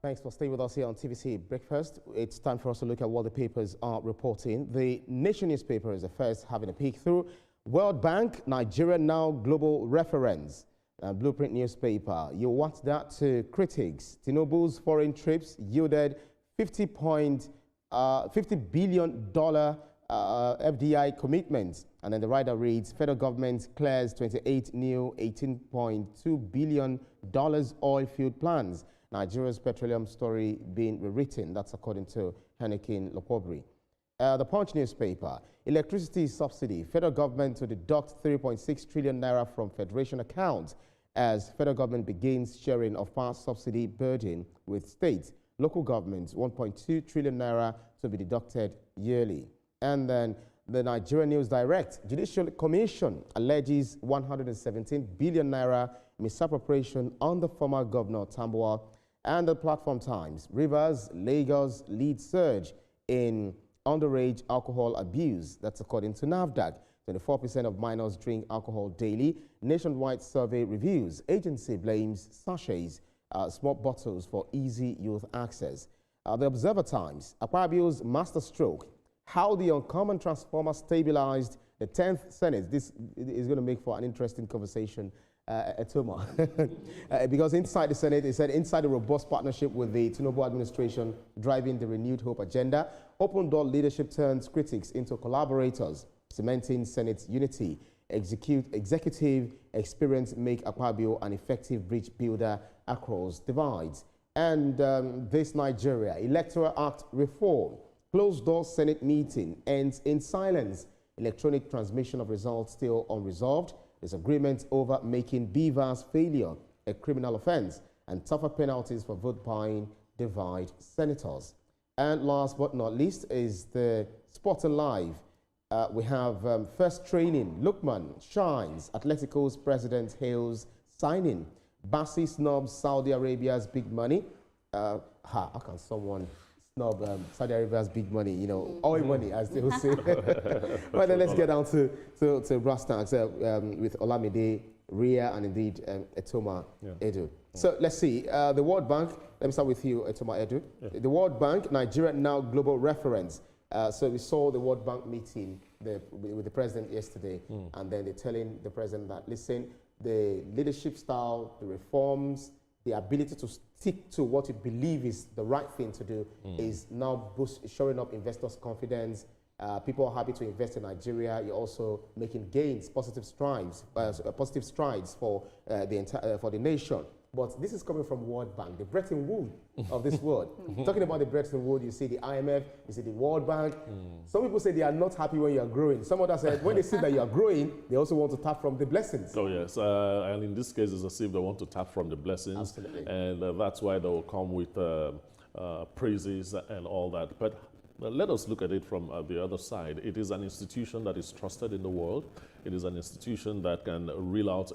Thanks for staying with us here on TVC Breakfast. It's time for us to look at what the papers are reporting. The Nation newspaper is the first having a peek through. World Bank, Nigeria now global reference. Blueprint newspaper. You watch that to critics. Tinubu's foreign trips yielded $50 billion FDI commitments. And then the writer reads, federal government clears 28 new $18.2 billion oil field plans. Nigeria's petroleum story being rewritten. That's according to Henneken Lopobri. The Punch newspaper, electricity subsidy. Federal government to deduct 3.6 trillion naira from federation accounts as federal government begins sharing of past subsidy burden with states. Local governments, 1.2 trillion naira to be deducted yearly. And then the Nigeria News Direct, Judicial Commission alleges 117 billion naira misappropriation under former Governor Tambuwal. And the Platform Times, Rivers, Lagos lead surge in underage alcohol abuse. That's according to NAFDAC. 24% of minors drink alcohol daily. Nationwide survey reviews. Agency blames sachets, small bottles for easy youth access. The Observer Times, Akpabio's masterstroke. How the uncommon transformer stabilized the 10th Senate. This is going to make for an interesting conversation. Etoma. Because inside the Senate, it said inside a robust partnership with the Tinubu administration driving the renewed hope agenda, open door leadership turns critics into collaborators, cementing Senate's unity. Executive experience make Akpabio an effective bridge builder across divides. And this Nigeria, Electoral Act reform, closed door Senate meeting ends in silence. Electronic transmission of results still unresolved. Disagreement over making BVAS failure a criminal offense, and tougher penalties for vote buying divide senators. And last but not least is the Sport and Live. We have first training. Lukman shines. Atletico's president hails signing. Bassi snobs Saudi Arabia's big money. How can someone snub Saudi Arabia's big money, you know, oil money, as they will say. Right, then let's get down to brass tacks with Olamide, Ria, and indeed Etoma Edu. So let's see, the World Bank, let me start with you, Etoma Edu. The World Bank, Nigeria now global reference. So we saw the World Bank meeting with the president yesterday, and then they're telling the president that, listen, the leadership style, the reforms, the ability to stick to what you believe is the right thing to do is now showing up investors' confidence. People are happy to invest in Nigeria. You're also making gains, positive strides for the nation. But this is coming from World Bank, the Bretton Woods of this world. Talking about the Bretton Woods, you see the IMF, you see the World Bank. Some people say they are not happy when you are growing. Some others said when they see that you are growing, they also want to tap from the blessings. Oh yes, and in this case, it's as if they want to tap from the blessings. Absolutely. And that's why they will come with praises and all that. But let us look at it from the other side. It is an institution that is trusted in the world. It is an institution that can reel out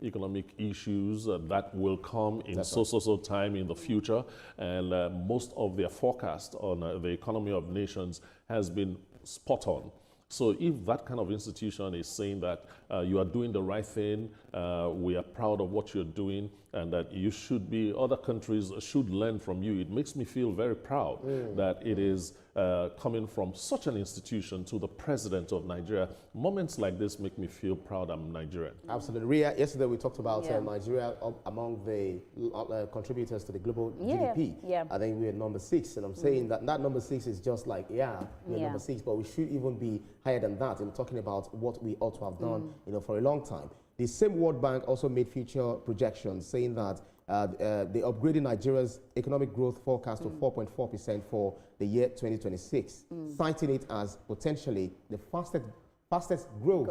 economic issues that will come in so time in the future, and most of their forecast on the economy of nations has been spot on. So if that kind of institution is saying that you are doing the right thing, we are proud of what you're doing, and that you should be, other countries should learn from you, it makes me feel very proud that it is coming from such an institution to the president of Nigeria. Moments like this make me feel proud I'm Nigerian. Absolutely. Ria, yesterday we talked about Nigeria among the contributors to the global GDP. I think we're number 6, and I'm saying that number 6 is just like, we're number 6, but we should even be higher than that. I'm talking about what we ought to have done, for a long time. The same World Bank also made future projections saying that they upgraded Nigeria's economic growth forecast to 4.4% for the year 2026, citing it as potentially the fastest growth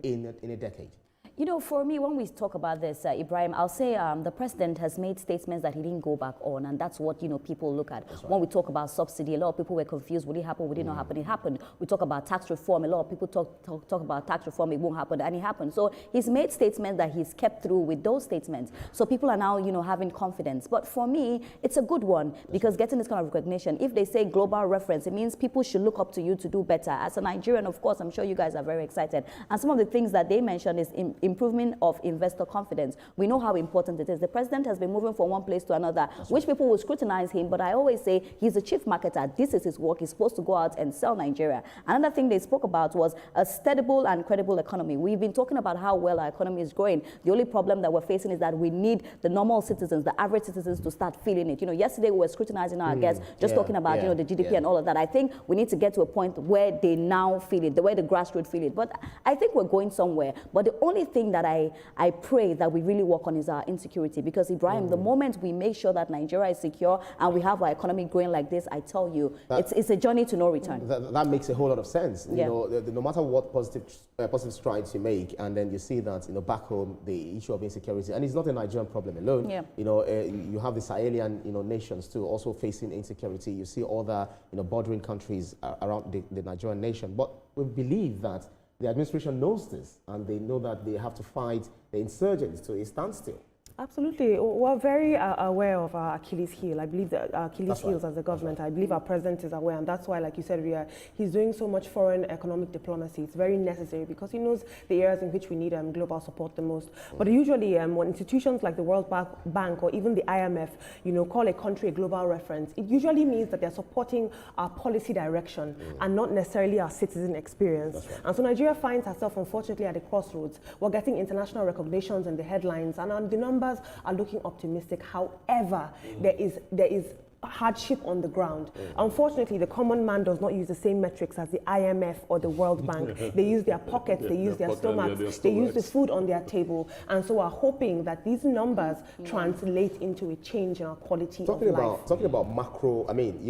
in a decade. You know, for me, when we talk about this, Ibrahim, I'll say the president has made statements that he didn't go back on, and that's what, people look at. When we talk about subsidy, a lot of people were confused. Would it happen? Would it not happen? It happened. We talk about tax reform. A lot of people talk about tax reform. It won't happen, and it happened. So he's made statements that he's kept through with those statements. So people are now, having confidence. But for me, it's a good one, because getting this kind of recognition, if they say global reference, it means people should look up to you to do better. As a Nigerian, of course, I'm sure you guys are very excited. And some of the things that they mentioned is improvement of investor confidence. We know how important it is. The president has been moving from one place to another, which people will scrutinize him, but I always say he's a chief marketer. This is his work. He's supposed to go out and sell Nigeria. Another thing they spoke about was a steadable and credible economy. We've been talking about how well our economy is growing. The only problem that we're facing is that we need the normal citizens, the average citizens, to start feeling it. You know, yesterday we were scrutinizing our guests, just talking about, you know, the GDP and all of that. I think we need to get to a point where they now feel it, the way the grassroots feel it. But I think we're going somewhere. But the only thing that I pray that we really work on is our insecurity. Because, Ibrahim, the moment we make sure that Nigeria is secure and we have our economy growing like this, I tell you, it's a journey to no return. That makes a whole lot of sense. You know, no matter what positive strides you make, and then you see that, you know, back home, the issue of insecurity, and it's not a Nigerian problem alone. You know, you have the Sahelian, you know, nations too also facing insecurity. You see other, you know, bordering countries around the Nigerian nation. But we believe that the administration knows this, and they know that they have to fight the insurgents to a standstill. Absolutely. We're very aware of our Achilles heel. I believe that our Achilles heels as a government, I believe our president is aware, and that's why, like you said, he's doing so much foreign economic diplomacy. It's very necessary because he knows the areas in which we need global support the most. But usually when institutions like the World Bank or even the IMF, you know, call a country a global reference, it usually means that they're supporting our policy direction and not necessarily our citizen experience. And so Nigeria finds herself, unfortunately, at a crossroads. We're getting international recognitions in the headlines, and the numbers are looking optimistic. However, there is hardship on the ground. Unfortunately, the common man does not use the same metrics as the IMF or the World Bank. They use their pockets, they use their stomachs, they use the food on their table. And so we're hoping that these numbers translate into a change in our quality of life. Talking about macro, I mean,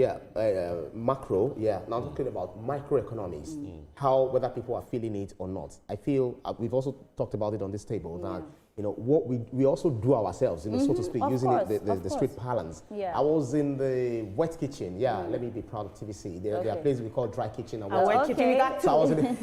macro, now talking about microeconomics, how, whether people are feeling it or not. I feel, we've also talked about it on this table, that you know, what we also do ourselves, you know, so to speak, using the street parlance. I was in the wet kitchen. Let me be proud of TVC. There are places we call dry kitchen and wet kitchen. We got two. So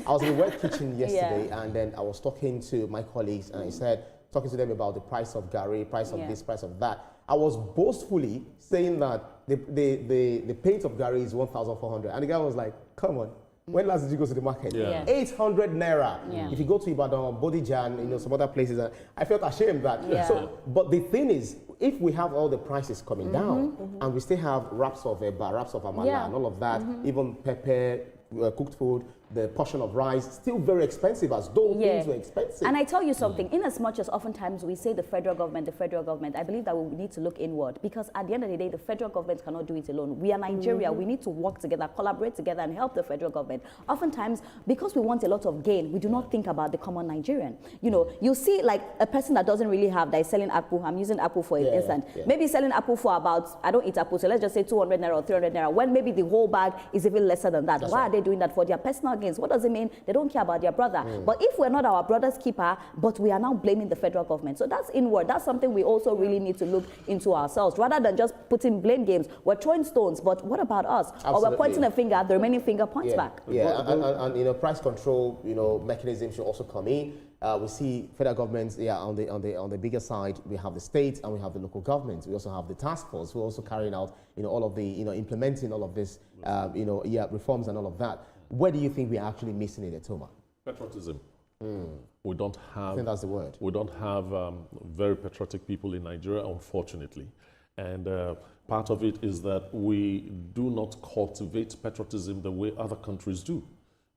I was in the wet kitchen yesterday, and then I was talking to my colleagues, and I said, talking to them about the price of gari, price of this, price of that. I was boastfully saying that the pint of gari is 1,400, and the guy was like, "Come on. When last did you go to the market? 800 naira. If you go to Ibadan, Bodija, and you know, some other places, I felt ashamed that. So, but the thing is, if we have all the prices coming down, and we still have wraps of eba, wraps of amala, and all of that, even pepper, cooked food, the portion of rice, still very expensive, as though things were expensive. And I tell you something, in as much as oftentimes we say the federal government, I believe that we need to look inward, because at the end of the day, the federal government cannot do it alone. We are Nigeria, we need to work together, collaborate together, and help the federal government. Oftentimes, because we want a lot of gain, we do not think about the common Nigerian. You know, you see like a person that doesn't really have, that is selling apple, I'm using apple for instance, maybe selling apple for about, I don't eat apple, so let's just say 200 naira or 300 naira, when maybe the whole bag is even lesser than that. Why are they doing that? For their personal gains. What does it mean? They don't care about their brother. But if we're not our brother's keeper, but we are now blaming the federal government. So that's inward. That's something we also really need to look into ourselves. Rather than just putting blame games, we're throwing stones, but what about us? Absolutely. Or we're pointing a finger, the remaining finger points back. And you know, price control, you know, mechanism should also come in. We see federal governments, on the bigger side, we have the state and we have the local governments. We also have the task force who are also carrying out, you know, all of the, you know, implementing all of this, reforms and all of that. Where do you think we're actually missing it at Toma? Patriotism. We don't have. I think that's the word. We don't have very patriotic people in Nigeria, unfortunately, and part of it is that we do not cultivate patriotism the way other countries do.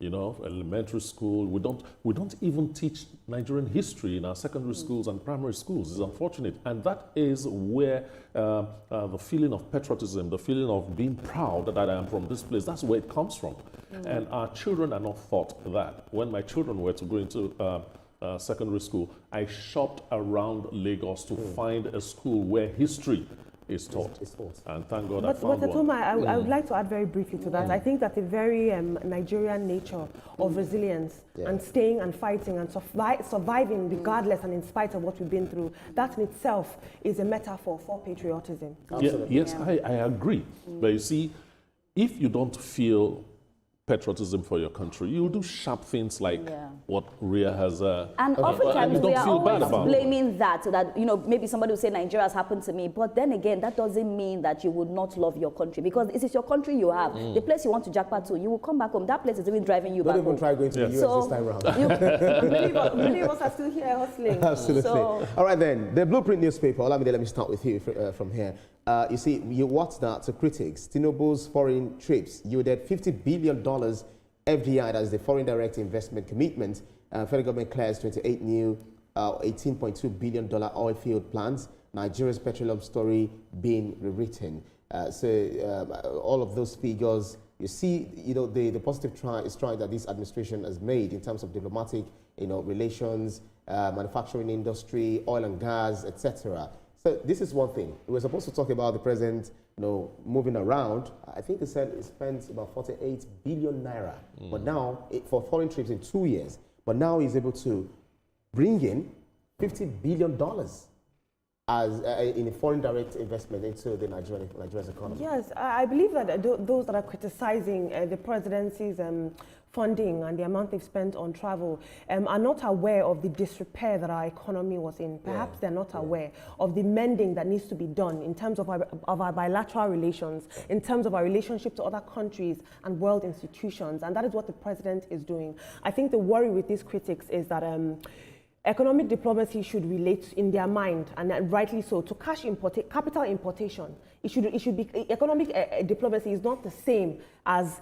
You know, elementary school, we don't even teach Nigerian history in our secondary schools and primary schools. It's unfortunate, and that is where the feeling of patriotism, the feeling of being proud that I am from this place, that's where it comes from. And our children are not taught that. When my children were to go into secondary school, I shopped around Lagos to find a school where history is taught. And thank God I found one. Toma, I would like to add very briefly to that. I think that the very Nigerian nature of resilience and staying and fighting and surviving regardless and in spite of what we've been through, that in itself is a metaphor for patriotism. Yes, I agree. But you see, if you don't feel patriotism for your country, you do sharp things like what Ria has. And oftentimes we are always blaming that maybe somebody will say Nigeria has happened to me, but then again, that doesn't mean that you would not love your country, because this is your country you have. The place you want to jackpot to, you will come back home. That place is even driving you back home. Don't even try going to the US this time around. Many of us are still here hustling. Absolutely. So, all right then, the Blueprint newspaper, let me start with you from here. You see, you watched that to critics. Tinubu's foreign trips yielded $50 billion FDI, that is the foreign direct investment commitment. Federal government clears 28 new $18.2 billion oil field plans. Nigeria's petroleum story being rewritten. All of those figures, you see, the positive stride that this administration has made in terms of diplomatic, relations, manufacturing industry, oil and gas, etc. So this is one thing. We were supposed to talk about the president, moving around. I think they said he spent about 48 billion naira. But now, for foreign trips in 2 years, but now he's able to bring in $50 billion as in a foreign direct investment into the Nigeria's economy. Yes, I believe that those that are criticizing the presidency's funding and the amount they've spent on travel are not aware of the disrepair that our economy was in. Perhaps they're not aware of the mending that needs to be done in terms of our bilateral relations, in terms of our relationship to other countries and world institutions, and that is what the president is doing. I think the worry with these critics is that economic diplomacy should relate in their mind, and rightly so, to capital importation. It should be economic diplomacy is not the same as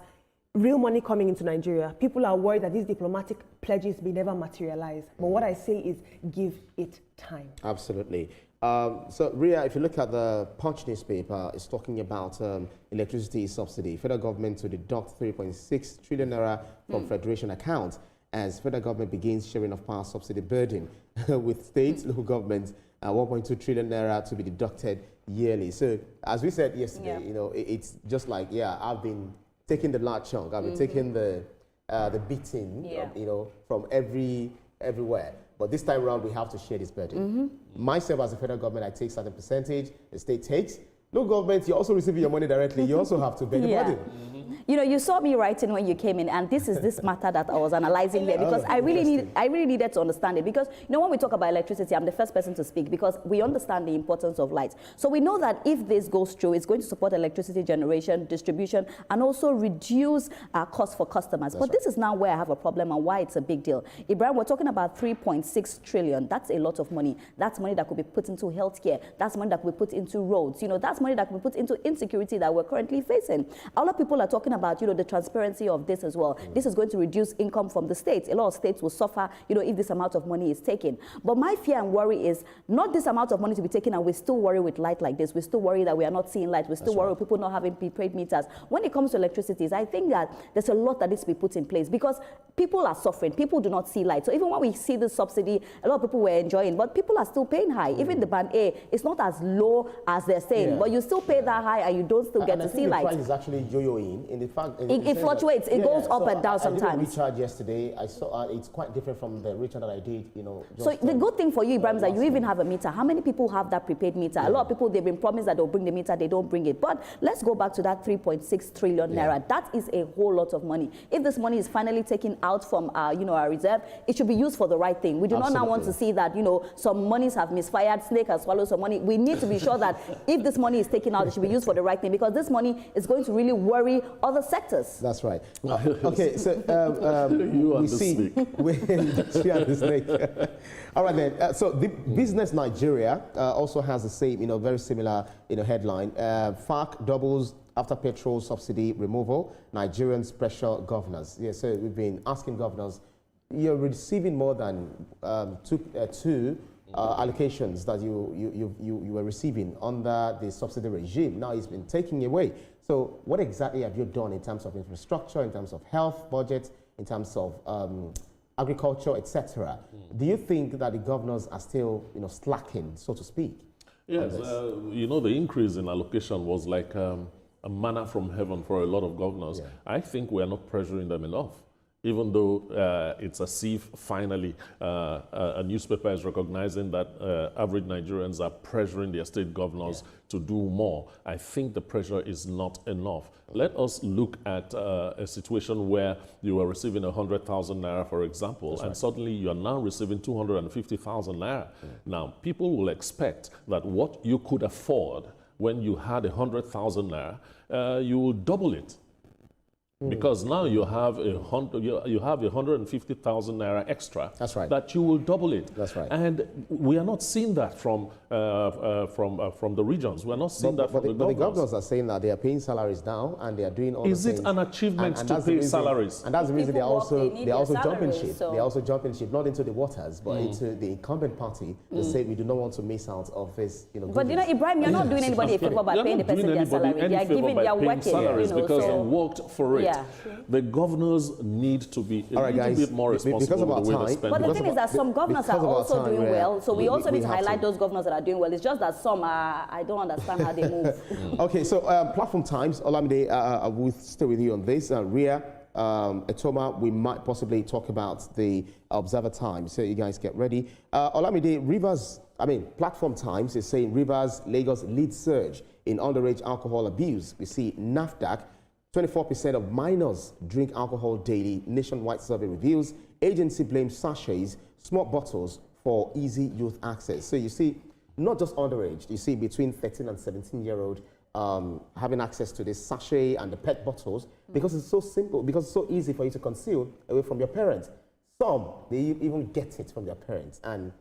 real money coming into Nigeria. People are worried that these diplomatic pledges may never materialize. But what I say is give it time. Absolutely. So, Ria, if you look at the Punch newspaper, it's talking about electricity subsidy. Federal government to deduct 3.6 trillion naira from Federation accounts as federal government begins sharing of power subsidy burden with states, local governments, 1.2 trillion naira to be deducted yearly. So, as we said yesterday, it's just like, I've been taking the large chunk. I've been taking the beating, from everywhere. But this time around, we have to share this burden. Myself, as a federal government, I take certain percentage. The state takes. No government, you're also receiving your money directly. You also have to bear the burden. You saw me writing when you came in, and this is this matter that I was analyzing here, because I really needed to understand it. Because when we talk about electricity, I'm the first person to speak, because we understand the importance of light. So we know that if this goes through, it's going to support electricity generation, distribution, and also reduce costs for customers. But this is now where I have a problem and why it's a big deal. Ibrahim, we're talking about 3.6 trillion. That's a lot of money. That's money that could be put into healthcare. That's money that could be put into roads. That's money that could be put into insecurity that we're currently facing. A lot of people are talking about, the transparency of this as well. This is going to reduce income from the states. A lot of states will suffer, if this amount of money is taken. But my fear and worry is not this amount of money to be taken, and we still worry with light like this. We still worry that we are not seeing light. We still worry with people not having prepaid meters. When it comes to electricity, I think that there's a lot that needs to be put in place, because people are suffering. People do not see light. So even when we see the subsidy, a lot of people were enjoying, but people are still paying high. Even the band A, it's not as low as they're saying, but you still pay that high and you don't still get to see light. The price is actually yo-yoing. In the fact, it fluctuates. It goes up and down sometimes. I did a recharge yesterday. I saw it's quite different from the recharge that I did. So the good thing for you, Ibrahim, is that you even have a meter. How many people have that prepaid meter? A lot of people, they've been promised that they'll bring the meter, they don't bring it. But let's go back to that 3.6 trillion naira. That is a whole lot of money. If this money is finally taken out from our reserve, it should be used for the right thing. We do not now want to see that some monies have misfired, snake has swallowed some money. We need to be sure that if this money is taken out, it should be used for the right thing, because this money is going to really worry other sectors. That's right. Okay, so we see the snake. All right then. So the Business Nigeria also has the same, very similar, headline. FARC doubles after petrol subsidy removal. Nigerian special governors. Yeah, so we've been asking governors. You're receiving more than two allocations that you were receiving under the subsidy regime. Now it's been taken away. So what exactly have you done in terms of infrastructure, in terms of health budget, in terms of agriculture, etc.? Do you think that the governors are still, slacking, so to speak? Yes, the increase in allocation was like a manna from heaven for a lot of governors. I think we are not pressuring them enough. even though it's as if finally a newspaper is recognizing that average Nigerians are pressuring their state governors to do more. I think the pressure is not enough. Let us look at a situation where you were receiving 100,000 naira, for example, and suddenly you are now receiving 250,000 naira. Now, people will expect that what you could afford when you had 100,000 naira, you will double it. Because now you have you have 150,000 naira extra. That's right. That you will double it. That's right. And we are not seeing that from the regions. We are not seeing that from the governors. But the governors are saying that they are paying salaries now and they are doing all Is the it things. an achievement to pay salaries? And that's the reason they're also jumping ship. So. They're also jumping ship, not into the waters, but into the incumbent party. They say we do not want to miss out of this. But you know, Ibrahim, you're not doing anybody a favor by paying the person their salary. They are giving, they are working. Salaries because so. they worked for it. Yeah. The governors need to be a little bit more responsible with the way they spend. But the thing is that some governors are also doing well, so we also need to highlight those governors that are doing well. It's just that some are, I don't understand how they move. Okay, so Platform Times, Olamide, I will stay with you on this. Ria, Etoma, we might possibly talk about the Observer Times, so you guys get ready. Olamide, Platform Times is saying Rivers, Lagos lead surge in underage alcohol abuse. We see NAFDAC, 24% of minors drink alcohol daily. Nationwide survey reveals agency blames sachets, small bottles for easy youth access. So you see, not just underage, you see between 13 and 17-year-old having access to this sachet and the PET bottles because it's so simple, because it's so easy for you to conceal away from your parents. Some, they even get it from their parents. And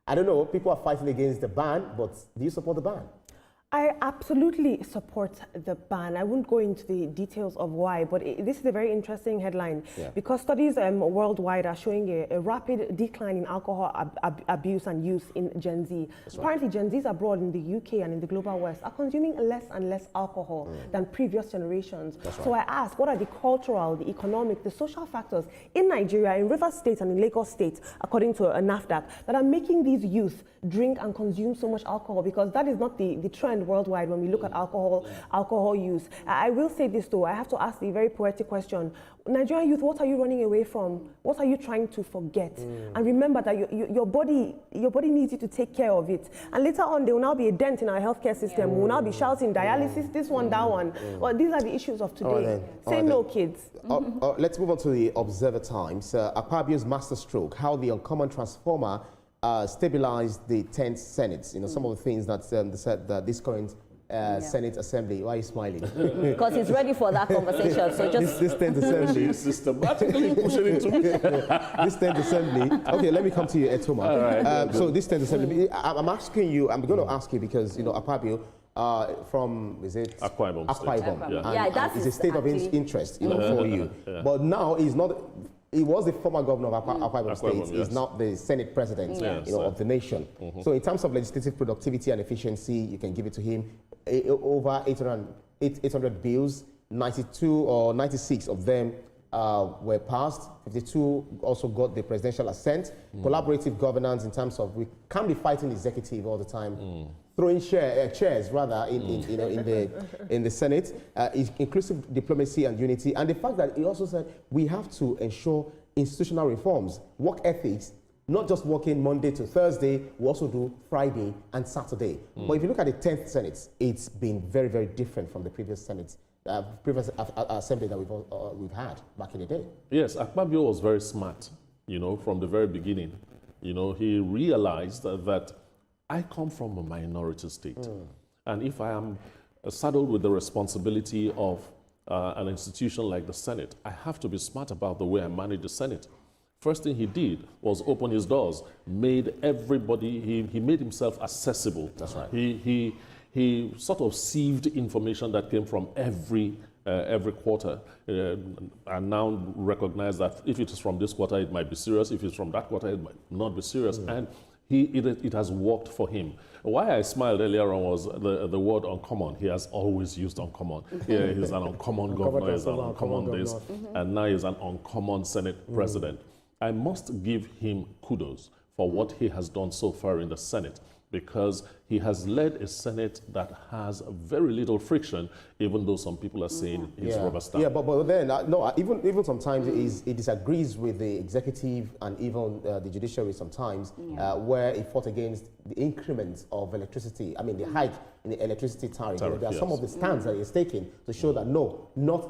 I don't know, people are fighting against the ban, but do you support the ban? I absolutely support the ban. I won't go into the details of why, but this is a very interesting headline because studies worldwide are showing a rapid decline in alcohol abuse and use in Gen Z. Apparently, Gen Zs abroad in the UK and in the global West are consuming less and less alcohol than previous generations. So I ask, what are the cultural, the economic, the social factors in Nigeria, in Rivers State and in Lagos State, according to a NAFDAC, that are making these youth drink and consume so much alcohol? Because that is not the trend worldwide when we look at alcohol use. I will say this though, I have to ask the very poetic question. Nigerian youth, what are you running away from? What are you trying to forget? And remember that your body needs you to take care of it. And later on, there will now be a dent in our healthcare system. We will now be shouting dialysis, this one, that one. Well, these are the issues of today. Say no, kids. Let's move on to the Observer Times. Akpabio's masterstroke, how the uncommon transformer stabilized the 10th Senate. You know, some of the things that this current Senate Assembly. Why are you smiling? Because he's ready for that conversation. So just this 10th Assembly. Systematically pushing into me. This 10th Assembly. Okay, let me come to you, Etoma. Right, so this 10th Assembly, I'm asking you. I'm going to ask you because you know Akpabio from Akwa Ibom. Yeah, that's it's a state of interest, you know, for you. But now he's not. He was the former governor of Akwa Ibom State. He's not the Senate president, you know, of the nation. So in terms of legislative productivity and efficiency, you can give it to him. Over 800 bills, 92 or 96 of them were passed. 52 also got the presidential assent. Collaborative governance in terms of we can't be fighting the executive all the time. Throwing chairs rather in the Senate, inclusive diplomacy and unity, and the fact that he also said we have to ensure institutional reforms, work ethics, not just working Monday to Thursday, we also do Friday and Saturday. But if you look at the 10th Senate, it's been very, very different from the previous Senate, previous assembly that we've had back in the day. Yes, Akpabio was very smart, you know, from the very beginning. You know, he realized that I come from a minority state. And if I am saddled with the responsibility of an institution like the Senate, I have to be smart about the way I manage the Senate. First thing he did was open his doors, made everybody, he made himself accessible. That's right. He sort of sieved information that came from every quarter and now recognize that if it is from this quarter, it might be serious. If it's from that quarter, it might not be serious. And it has worked for him. Why I smiled earlier on was the word uncommon. He has always used uncommon. He's an uncommon governor, he's an uncommon this, and now he's an uncommon Senate president. I must give him kudos for what he has done so far in the Senate. because he has led a Senate that has very little friction, even though some people are saying he's rubber stamp. Yeah, but then, no, even sometimes he disagrees with the executive and even the judiciary sometimes, where he fought against the increments of electricity, I mean the hike in the electricity tariff. There are some of the stands that he's taking to show that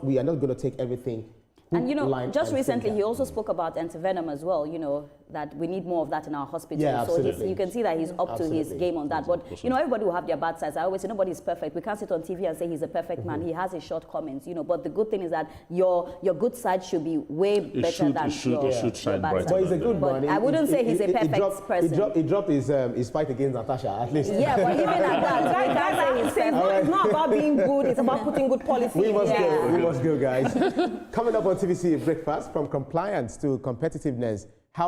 we are not going to take everything. And just recently he also spoke about antivenom as well, that we need more of that in our hospitals. Yeah, so you can see that he's up to his game on that. But everybody will have their bad sides. I always say nobody is perfect. We can't sit on TV and say he's a perfect man. He has his shortcomings, but the good thing is that your good side should be way better than your shine bad brighter. side. But he's a good man. I wouldn't say he's a perfect person. He dropped his fight against Natasha, at least. Yeah, but even at that, we can't say he's perfect. It's not about being good, it's about putting good policy. We must go, guys. Coming up on TVC Breakfast, from compliance to competitiveness,